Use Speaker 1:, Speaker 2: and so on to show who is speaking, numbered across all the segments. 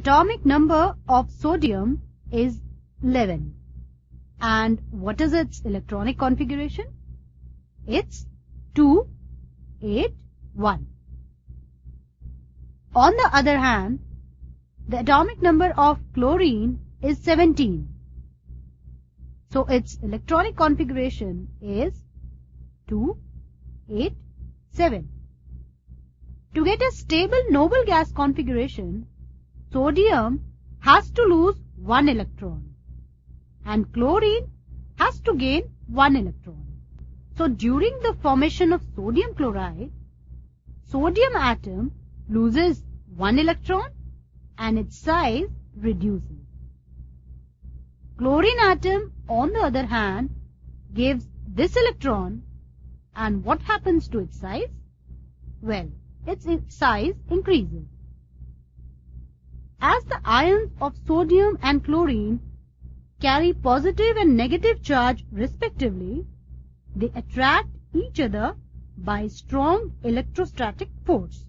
Speaker 1: atomic number of sodium is 11. And what is its electronic configuration? It's 2, 8, 1. On the other hand, the atomic number of chlorine is 17. So its electronic configuration is 2, 8, 7. To get a stable noble gas configuration, sodium has to lose 1 electron and chlorine has to gain 1 electron. So during the formation of sodium chloride, sodium atom loses 1 electron and its size reduces. Chlorine atom, on the other hand, gives this electron, and what happens to its size? Well, its size increases. As the ions of sodium and chlorine carry positive and negative charge respectively, they attract each other by strong electrostatic force.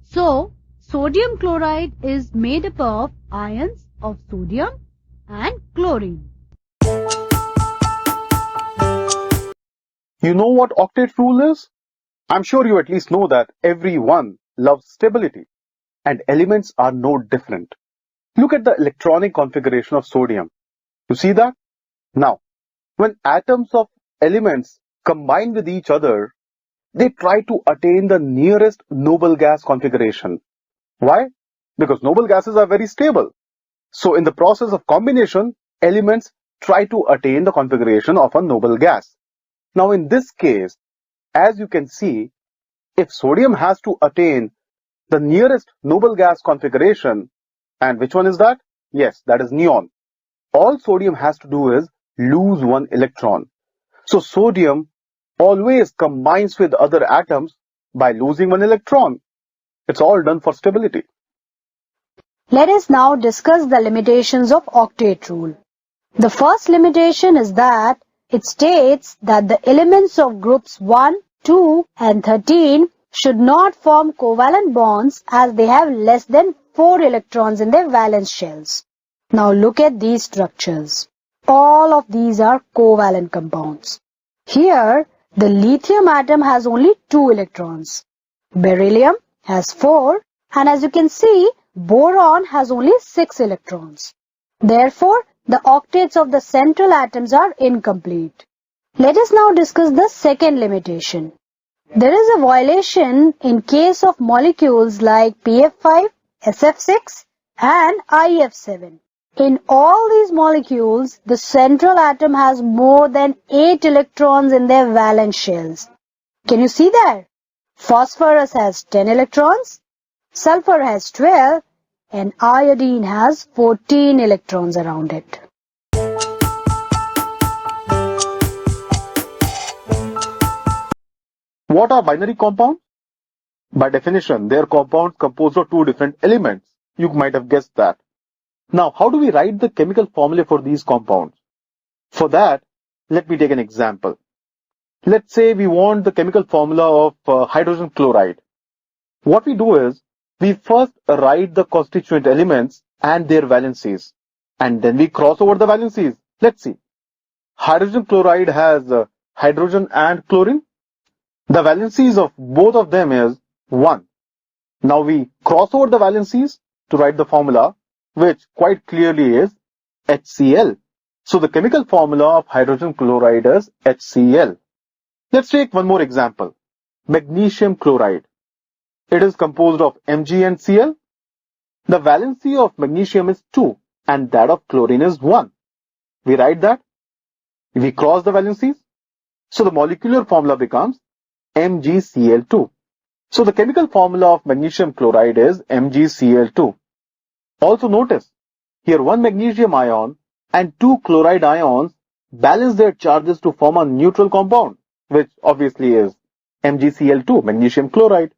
Speaker 1: So, sodium chloride is made up of ions of sodium and chlorine.
Speaker 2: You know what octet rule is? I'm sure you at least know that everyone loves stability and elements are no different. Look at the electronic configuration of sodium. You see that? Now, when atoms of elements combine with each other, they try to attain the nearest noble gas configuration. Why? Because noble gases are very stable. So in the process of combination, elements try to attain the configuration of a noble gas. Now in this case, as you can see, if sodium has to attain the nearest noble gas configuration, and which one is that? Yes, that is neon. All sodium has to do is lose 1 electron. So sodium always combines with other atoms by losing 1 electron. It's all done for stability.
Speaker 3: Let us now discuss the limitations of octet rule. The first limitation is that it states that the elements of groups 1, 2 and 13 should not form covalent bonds as they have less than 4 electrons in their valence shells. Now look at these structures. All of these are covalent compounds. Here, the lithium atom has only 2 electrons. Beryllium has 4, and as you can see, boron has only 6 electrons. Therefore, the octets of the central atoms are incomplete. Let us now discuss the second limitation. There is a violation in case of molecules like PF5, SF6 and IF7. In all these molecules, the central atom has more than 8 electrons in their valence shells. Can you see that? Phosphorus has 10 electrons, sulfur has 12, and iodine has 14 electrons around it.
Speaker 2: What are binary compounds? By definition, they are compounds composed of 2 different elements. You might have guessed that. Now, how do we write the chemical formula for these compounds? For that, let me take an example. Let's say we want the chemical formula of hydrogen chloride. What we do is, we first write the constituent elements and their valencies, and then we cross over the valencies. Let's see. Hydrogen chloride has hydrogen and chlorine. The valencies of both of them is 1. Now we cross over the valencies to write the formula, which quite clearly is HCl. So the chemical formula of hydrogen chloride is HCl. Let's take one more example. Magnesium chloride. It is composed of Mg and Cl. The valency of magnesium is 2 and that of chlorine is 1. We write that. We cross the valencies. So the molecular formula becomes MgCl2. So the chemical formula of magnesium chloride is MgCl2. Also notice, here 1 magnesium ion and 2 chloride ions balance their charges to form a neutral compound, which obviously is MgCl2, magnesium chloride.